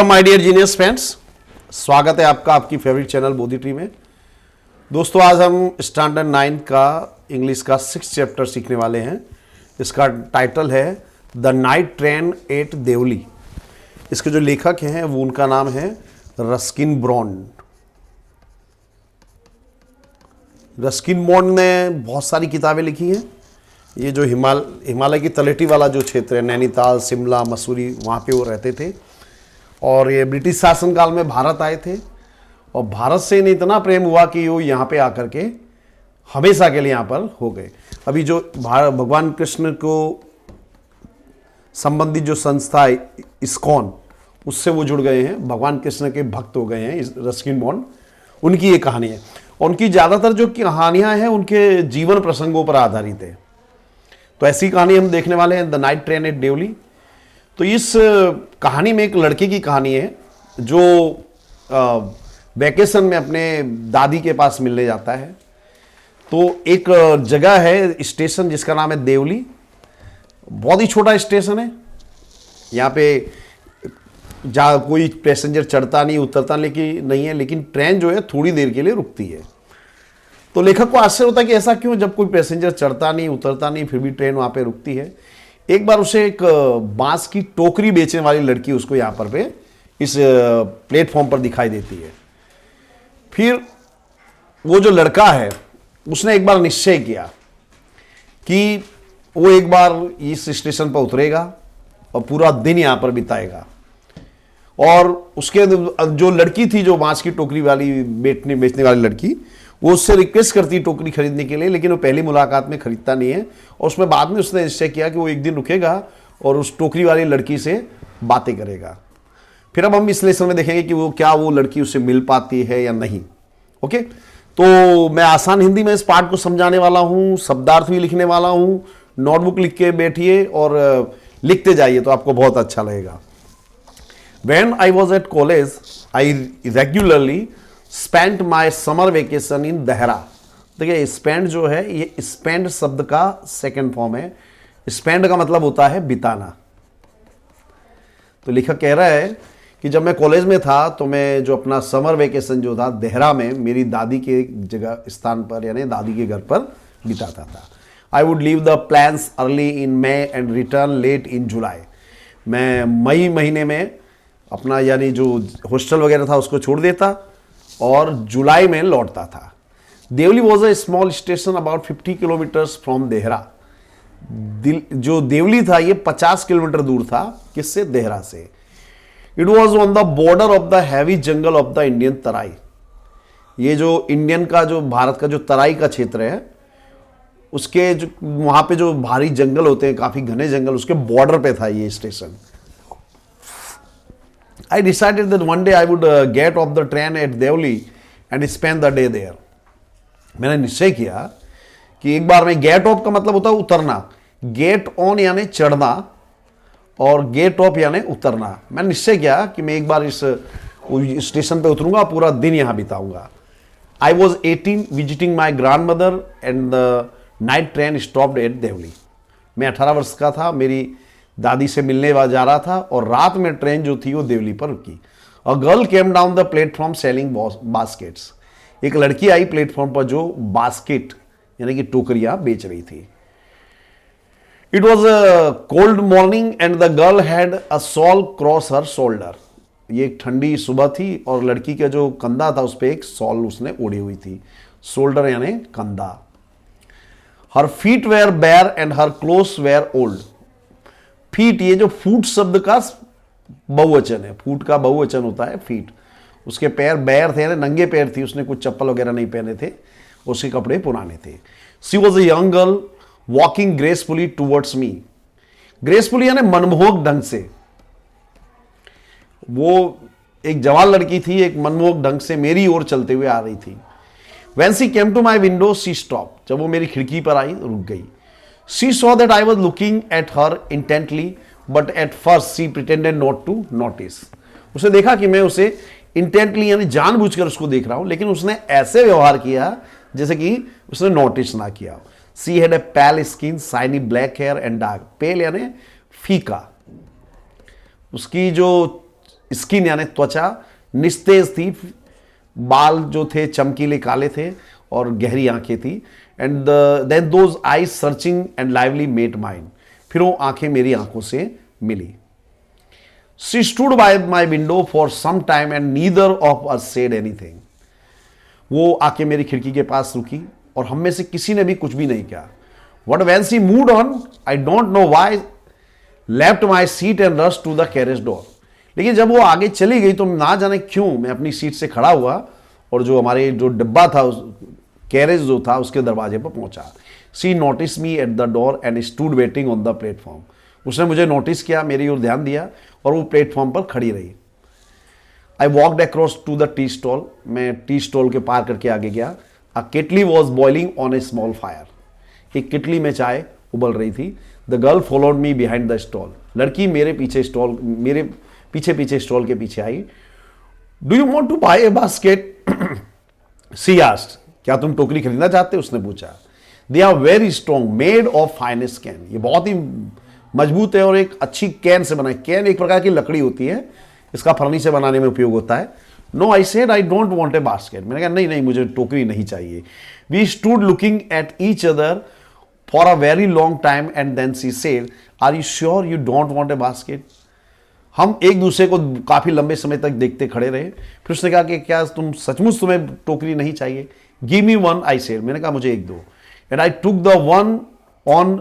My dear genius friends, स्वागत है आपका आपकी फेवरेट चैनल बोधी ट्री में। दोस्तों, आज हम स्टैंडर्ड 9 का इंग्लिश का 6th चैप्टर सीखने वाले हैं। इसका टाइटल है the night train at Deoli. इसके जो लेखक हैं वो उनका नाम है रस्किन बॉन्ड। रस्किन बॉन्ड ने बहुत सारी किताबें लिखी हैं। ये जो हिमालय की तलहटी वाला जो क्षेत्र है, नैनीताल, शिमला, मसूरी, वहाँ पे वो रहते थे और ये ब्रिटिश शासनकाल में भारत आए थे और भारत से इन्हें इतना प्रेम हुआ कि वो यहाँ पे आकर के हमेशा के लिए यहाँ पर हो गए। अभी जो भगवान कृष्ण को संबंधित जो संस्था है इस्कॉन, उससे वो जुड़ गए हैं, भगवान कृष्ण के भक्त हो गए हैं रस्किन बॉन्ड। उनकी ये कहानी है और उनकी ज़्यादातर जो कहानियाँ हैं उनके जीवन प्रसंगों पर आधारित है। तो ऐसी कहानी हम देखने वाले हैं, the night train at Deoli. तो इस कहानी में एक लड़के की कहानी है जो वैकेशन में अपने दादी के पास मिलने जाता है। तो एक जगह है, स्टेशन जिसका नाम है देवली। बहुत ही छोटा स्टेशन है। यहाँ पे जहाँ कोई पैसेंजर चढ़ता नहीं उतरता नहीं है, लेकिन ट्रेन जो है थोड़ी देर के लिए रुकती है। तो लेखक को आश्चर्य होता है कि ऐसा क्यों, जब कोई पैसेंजर चढ़ता नहीं उतरता नहीं फिर भी ट्रेन वहाँ पे रुकती है। एक बार उसे एक बांस की टोकरी बेचने वाली लड़की उसको यहाँ पर पे इस प्लेटफॉर्म पर दिखाई देती है। फिर वो जो लड़का है उसने एक बार निश्चय किया कि वो एक बार इस स्टेशन पर उतरेगा और पूरा दिन यहाँ पर बिताएगा। और उसके जो लड़की थी, जो बांस की टोकरी वाली बेचने वाली लड़की, वो उससे रिक्वेस्ट करती है टोकरी खरीदने के लिए, लेकिन वो पहली मुलाकात में खरीदता नहीं है। और उसमें बाद में उसने निश्चय किया कि वो एक दिन रुकेगा और उस टोकरी वाली लड़की से बातें करेगा। फिर अब हम इस लेसन में देखेंगे कि वो लड़की उससे मिल पाती है या नहीं। ओके, तो मैं आसान हिंदी में इस पाठ को समझाने वाला हूँ, शब्दार्थ भी लिखने वाला हूँ। नोटबुक लिख के बैठिए और लिखते जाइए तो आपको बहुत अच्छा लगेगा। When I was at college, I regularly spent my summer vacation in Dehra. देखिए, स्पेंड जो है ये स्पेंड शब्द का सेकंड फॉर्म है। स्पेंड का मतलब होता है बिताना। तो लेखक कह रहा है कि जब मैं कॉलेज में था तो मैं जो अपना समर वेकेशन जो था देहरा में मेरी दादी के जगह स्थान पर यानी दादी के घर पर बिताता था। I would leave the plans early in May and return late in July. मैं मई महीने में अपना यानी जो हॉस्टल वगैरह था उसको छोड़ देता और जुलाई में लौटता था। Deoli was a small station about 50 kilometres from Dehra. जो देवली था ये 50 किलोमीटर दूर था, किससे? देहरा से। It was on the border of the heavy jungle of the Indian Terai. ये जो इंडियन का जो भारत का जो तराई का क्षेत्र है उसके जो वहाँ पे जो भारी जंगल होते हैं, काफ़ी घने जंगल, उसके बॉर्डर पे था ये station. I decided that one day I would get off the train at Devli and spend the day there. मैंने निश्चय किया कि एक बार मैं गेट ऑफ का मतलब होता है उतरना, गेट ऑन यानी चढ़ना और गेट ऑफ यानी उतरना। मैंने निश्चय किया कि मैं एक बार इस स्टेशन पे उतरूंगा, पूरा दिन यहाँ बिताऊंगा। I was 18 visiting my grandmother and the night train stopped at Devli. मैं 18 वर्ष का था, मेरी दादी से मिलने जा रहा था और रात में ट्रेन जो थी वो देवली पर रुकी। A girl came down the platform selling baskets. एक लड़की आई प्लेटफॉर्म पर जो बास्केट यानी कि टोकरियां बेच रही थी। It was a cold morning and the girl had a shawl cross her shoulder. ये एक ठंडी सुबह थी और लड़की का जो कंधा था उस पर एक शॉल उसने ओढ़ी हुई थी। शोल्डर यानी कंधा। Her feet were bare and her clothes were old. Feet, ये जो फूट शब्द का बहुवचन है, फूट का बहुवचन होता है फीट। उसके पैर बैर थे, नंगे पैर थी, उसने कुछ चप्पल वगैरह नहीं पहने थे, उसके कपड़े पुराने थे। She was a young girl walking gracefully towards me. Gracefully यानी मनमोहक ढंग से। वो एक जवान लड़की थी, एक मनमोहक ढंग से मेरी ओर चलते हुए आ रही थी। When she came to my window, she stopped. जब वो मेरी खिड़की पर आई, रुक गई। She saw that I was looking at her intently, but at first she pretended not to notice. उसे देखा कि मैं उसे intently यानी जानबूझकर उसको देख रहा हूं, लेकिन उसने ऐसे व्यवहार किया जैसे कि उसने नोटिस ना किया। She had a pale skin, shiny black hair and dark. Pale यानी फीका। उसकी जो स्किन यानी त्वचा निस्तेज थी, बाल जो थे चमकीले काले थे और गहरी आंखें थी। And then those eyes searching and lively met mind, फिर वो आंखें मेरी आंखों से मिली। She stood by my window for some time and neither of us said anything. वो आके मेरी खिड़की के पास रुकी और हम में से किसी ने भी कुछ भी नहीं किया। But when she moved on, I don't know why, left my seat and rushed to the carriage door. लेकिन जब वो आगे चली गई तो ना जाने क्यों मैं अपनी सीट से खड़ा हुआ और जो हमारे जो डिब्बा था, कैरेज जो था, उसके दरवाजे पर पहुंचा। She noticed me at the door and stood waiting on the platform. उसने मुझे नोटिस किया, मेरी ओर ध्यान दिया और वो प्लेटफॉर्म पर खड़ी रही। I walked across to the tea stall. मैं टी स्टॉल के पार करके आगे गया। A kettle was boiling on a small fire. एक किटली में चाय उबल रही थी। The girl followed me behind the stall. लड़की मेरे पीछे स्टॉल के पीछे आई। Do you want to buy a basket, she asked. क्या तुम टोकरी खरीदना चाहते हो, उसने पूछा। They are very strong, made of finest cane. ये बहुत ही मजबूत है और एक अच्छी कैन से बना है। कैन एक प्रकार की लकड़ी होती है, इसका फर्नीचर बनाने में उपयोग होता है। No, I said I don't want a basket. मैंने कहा नहीं, मुझे टोकरी नहीं चाहिए। We stood looking at each other for a very long time and then she said, are you sure you don't want a basket? हम एक दूसरे को काफी लंबे समय तक देखते खड़े रहे। फिर उसने कहा कि क्या तुम सचमुच तुम्हें टोकरी नहीं चाहिए? Give me one, I said. मैंने कहा मुझे एक दो। And I took the one on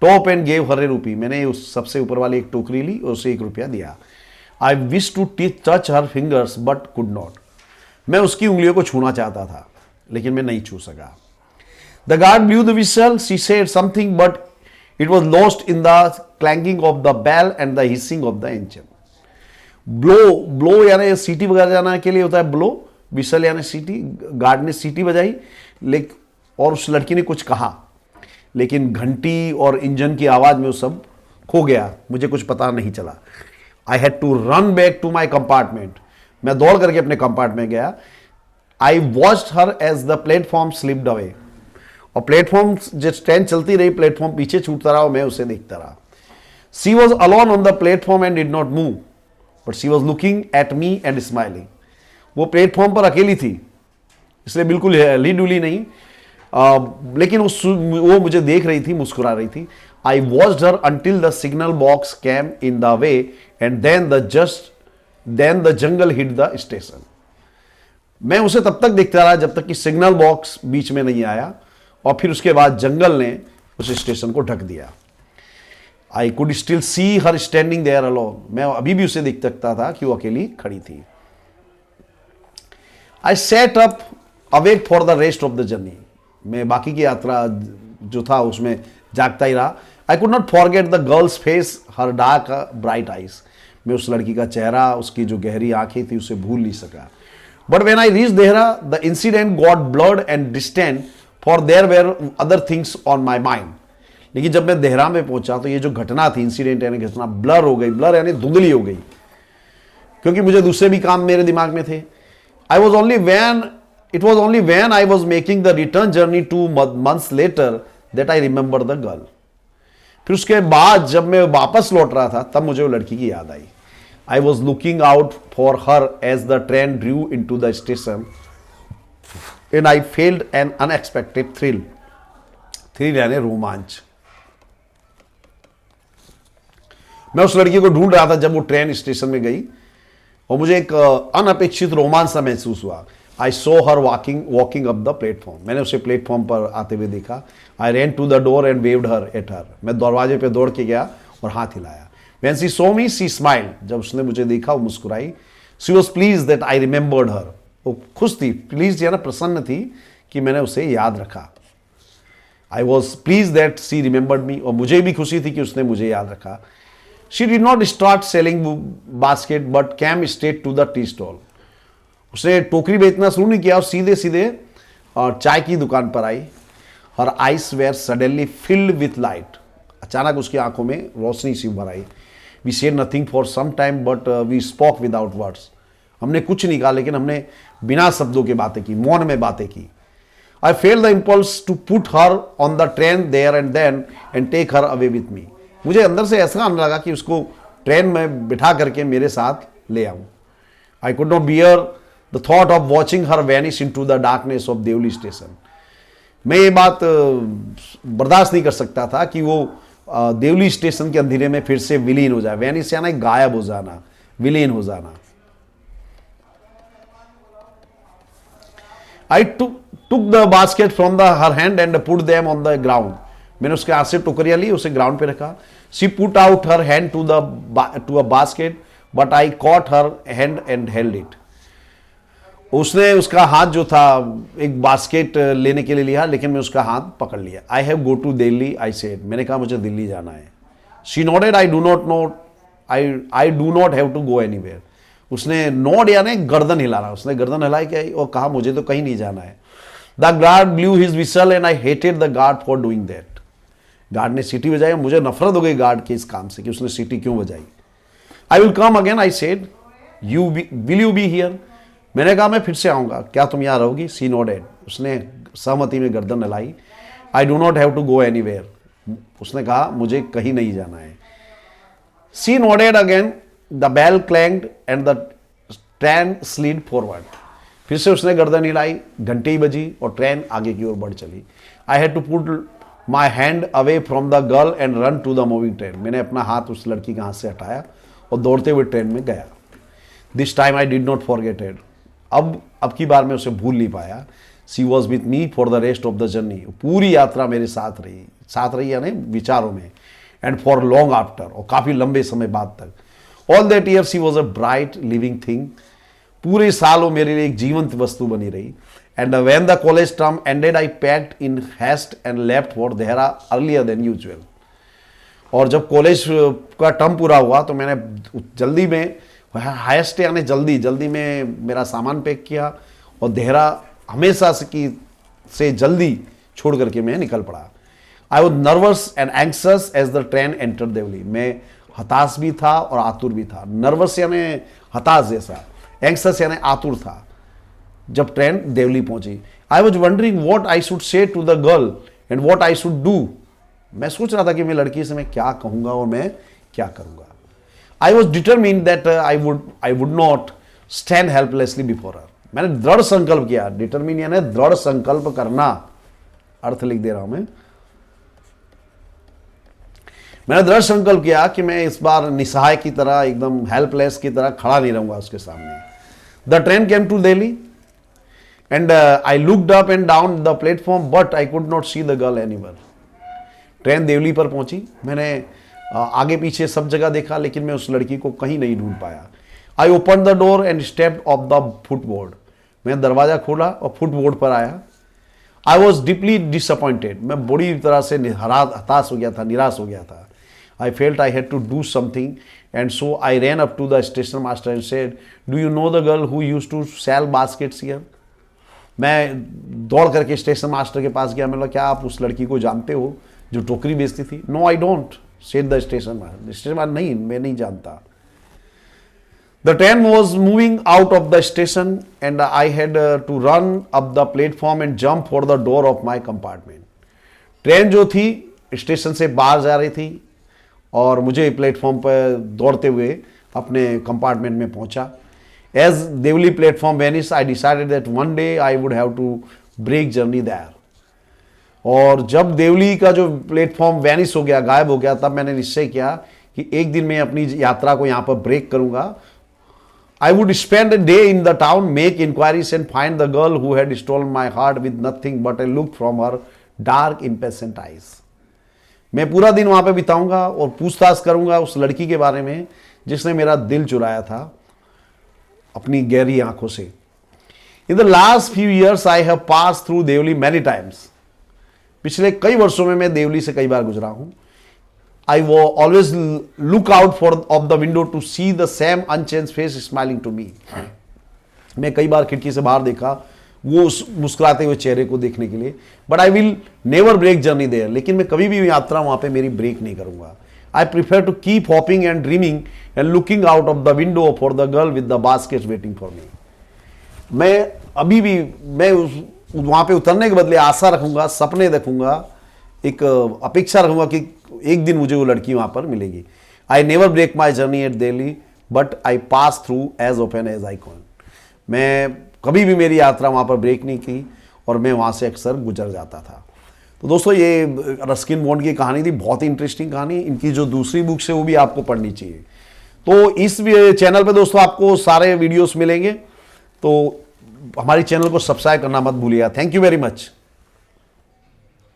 top and gave her a rupee. मैंने उस सबसे ऊपर वाली एक टोकरी ली और उसे ₹1 दिया। I wished to touch her fingers but could not. मैं उसकी उंगलियों को छूना चाहता था लेकिन मैं नहीं छू सका। The guard blew the whistle. She said something, but it was lost in the clanking of the bell and the hissing of the engine. Blow यानी सीटी बजा जाने के लिए होता है blow, whistle यानी सीटी। गार्ड ने सीटी बजाई और उस लड़की ने कुछ कहा, लेकिन घंटी और इंजन की आवाज में वो सब खो गया। मुझे कुछ पता नहीं चला। I had to run back to my compartment. मैं दौड़ करके अपने कंपार्टमेंट गया। I watched her as the platform slipped away. और प्लेटफॉर्म जब ट्रेन चलती रही, प्लेटफॉर्म पीछे छूटता रहा और मैं उसे देखता रहा। She was alone on the platform and did not move, but she was looking at me and smiling. वो प्लेटफॉर्म पर अकेली थी, इसलिए बिल्कुल हिली डुली नहीं, लेकिन वो मुझे देख रही थी, मुस्कुरा रही थी। I watched her until the signal box came in the way and then the jungle hid the station. मैं उसे तब तक देखता रहा जब तक कि सिग्नल बॉक्स बीच में नहीं आया और फिर उसके बाद जंगल ने उस स्टेशन को ढक दिया। I could still see her standing there alone. मैं अभी भी उसे देख सकता था कि वो अकेली खड़ी थी। I sat up awake for the rest of the journey. मैं बाकी की यात्रा जो था उसमें जागता ही रहा। आई could not forget the girls face, her dark bright eyes. मैं उस लड़की का चेहरा, उसकी जो गहरी आंखें थी, उसे भूल नहीं सका। But when I reach Dehra the incident got blurred and distant for there were other things on my mind. लेकिन जब मैं देहरा में पहुंचा तो ये जो घटना थी, इंसिडेंट यानी घटना, ब्लर हो गई। ब्लर यानी धुंधली हो गई, क्योंकि मुझे दूसरे भी काम मेरे दिमाग में थे। It was only when I was making the return journey 2 months later that I remember the girl. फिर उसके बाद जब मैं वापस लौट रहा था तब मुझे वो लड़की की याद आई। I was looking out for her as the train drew into to द स्टेशन and I felt an unexpected thrill. Thrill यानी रोमांच। मैं उस लड़की को ढूंढ रहा था जब वो ट्रेन स्टेशन में गई और मुझे एक अनअपेक्षित रोमांच सा महसूस हुआ। I saw her walking up the platform. मैंने उसे प्लेटफॉर्म पर आते हुए देखा। I ran to the door and waved her at her. मैं दरवाजे पे दौड़ के गया और हाथ हिलाया। When she saw me she smiled. जब उसने मुझे देखा वो मुस्कुराई। She was pleased that I remembered her. वो खुश थी, प्लीज यानी प्रसन्न थी कि मैंने उसे याद रखा। I was pleased that she remembered me. और मुझे भी खुशी थी कि उसने मुझे याद रखा। She did not start selling basket but came straight to the tea stall. उसने टोकरी बेचना शुरू नहीं किया और सीधे सीधे चाय की दुकान पर आई। Her eyes were suddenly filled with light. अचानक उसकी आंखों में रोशनी सी उभर आई। We said nothing for some time but we spoke without words. हमने कुछ नहीं कहा लेकिन हमने बिना शब्दों के बातें की, मौन में बातें की। I felt the impulse to put her on the train there and then and take her away with me. मुझे अंदर से ऐसा आने लगा कि उसको ट्रेन में बिठा करके मेरे साथ ले आऊं। I could not bear the thought of watching her vanish in to the darkness of Deoli station. मैं ये बात बर्दाश्त नहीं कर सकता था कि वो देवली स्टेशन के अंधेरे में फिर से विलीन हो जाए। वैनिश यानी गायब हो जाना, विलीन हो जाना। I took the basket from her hand and put them on the ground. मैंने उसके हाथ से टोकरियां ली, उसे ग्राउंड पे रखा। She put out her hand to a basket, but I caught her hand and held it. उसने उसका हाथ जो था एक बास्केट लेने के लिए लिया, लेकिन मैं उसका हाथ पकड़ लिया। I have go to Delhi, I said. मैंने कहा मुझे दिल्ली जाना है। She nodded, I do not know, I do not have to go anywhere. उसने नोड यानी गर्दन हिला रहा, उसने गर्दन हिलाई क्या और कहा मुझे तो कहीं नहीं जाना है। The guard blue his whistle and I hated the guard for doing that. Guard ने सीटी बजाई, मुझे नफरत हो गई गार्ड के इस काम से कि उसने सीटी क्यों बजाई। I will come again, I said, will you be here. मैंने कहा मैं फिर से आऊंगा, क्या तुम यहाँ रहोगी? सी नोडेड, उसने सहमति में गर्दन हिलाई। I do not have to go anywhere, उसने कहा मुझे कहीं नहीं जाना है। She nodded again, the bell clanged and the train slid forward. फिर से उसने गर्दन हिलाई, घंटी बजी और ट्रेन आगे की ओर बढ़ चली। I had to put my hand away from the girl and run to the moving train. मैंने अपना हाथ उस लड़की के हाथ से हटाया और दौड़ते हुए ट्रेन में गया। This time I did not forget it. अब की बार मैं उसे भूल नहीं पाया। She was with me for the rest of the journey. पूरी यात्रा मेरे साथ रही यानी विचारों में, एंड फॉर लॉन्ग आफ्टर, और काफ़ी लंबे समय बाद तक। All that year she was a bright living thing. पूरे साल वो मेरे लिए एक जीवंत वस्तु बनी रही। And when the college term ended I packed in heist and left for Dehra earlier than usual. और जब कॉलेज का टर्म पूरा हुआ तो मैंने जल्दी में, हाइस्ट यानी जल्दी में मेरा सामान पैक किया और देहरा हमेशा से जल्दी छोड़ करके मैं निकल पड़ा। I was nervous and anxious as the train enter Deoli. मैं हताश भी था और आतुर भी था। नर्वस यानी हताश जैसा, एंक्सस यानी आतुर था जब ट्रेन देवली पहुंची। I was wondering what I should say to the girl and what I should do. मैं सोच रहा था कि मैं लड़की से मैं क्या कहूंगा और मैं क्या करूंगा। I was determined that I would not stand helplessly before her. मैंने दृढ़ संकल्प किया। डिटरमिन यानी दृढ़ संकल्प करना, अर्थ लिख दे रहा हूं मैंने दृढ़ संकल्प किया कि मैं इस बार निसहाय की तरह, एकदम हेल्पलेस की तरह खड़ा नहीं रहूंगा उसके सामने। The train came to Delhi and I looked up and down the platform but I could not see the girl anywhere. Train Deoli पर पहुंची, मैंने आगे पीछे सब जगह देखा, लेकिन मैं उस लड़की को कहीं नहीं ढूंढ पाया। I open the door and stepped of the footboard. मैं दरवाजा खोला और फुटबोर्ड पर आया। I was deeply disappointed. मैं बुरी तरह से हताश हो गया था, निराश हो गया था। I felt I had to do something, and so I ran up to the station master and said, "Do you know the girl who used to sell baskets here?" मैं दौड़ करके स्टेशन मास्टर के पास गया। मैंने बोला क्या आप उस लड़की को जानते हो जो टोकरी बेचती थी? "No, I don't," said the station master. Station master, नहीं, मैं नहीं जानता। The train was moving out of the station and I had to run up the platform and jump for the door of my compartment. Train जो थी station से बाहर जा रही थी और मुझे प्लेटफॉर्म पर दौड़ते हुए अपने कंपार्टमेंट में पहुंचा। As Deoli platform vanish I decided that one day I would have to break journey there. और जब देवली का जो प्लेटफॉर्म वेनिस हो गया, गायब हो गया, तब मैंने निश्चय किया कि एक दिन मैं अपनी यात्रा को यहाँ पर ब्रेक करूंगा। I would spend a day in the town, make enquiries and find the girl who had stolen my heart with nothing but a look from her dark impatient eyes. मैं पूरा दिन वहां पे बिताऊंगा और पूछताछ करूंगा उस लड़की के बारे में जिसने मेरा दिल चुराया था अपनी गहरी आंखों से। In the last few years I have pass through Deoli many times. पिछले कई वर्षों में मैं देवली से कई बार गुजरा हूं। आई वो always look out for of the window to see the same unchanged face smiling to me. मैं कई बार खिड़की से बाहर देखा वो उस मुस्कुराते हुए चेहरे को देखने के लिए। But I will never break journey there. लेकिन मैं कभी भी यात्रा वहां पे मेरी ब्रेक नहीं करूंगा। I prefer to keep hoping and dreaming and looking out of the window for the girl with the basket waiting for me. मैं अभी भी वहां पे उतरने के बदले आशा रखूंगा, सपने देखूंगा, एक अपेक्षा रखूंगा कि एक दिन मुझे वो लड़की वहां पर मिलेगी। I never break my journey at Delhi but I pass through as often as I can. मैं कभी भी मेरी यात्रा वहाँ पर ब्रेक नहीं की और मैं वहाँ से अक्सर गुजर जाता था। तो दोस्तों ये रस्किन बॉन्ड की कहानी थी, बहुत ही इंटरेस्टिंग कहानी। इनकी जो दूसरी बुक्स है वो भी आपको पढ़नी चाहिए। तो इस चैनल पे दोस्तों आपको सारे वीडियोस मिलेंगे, तो हमारी चैनल को सब्सक्राइब करना मत भूलिएगा। Thank you very much.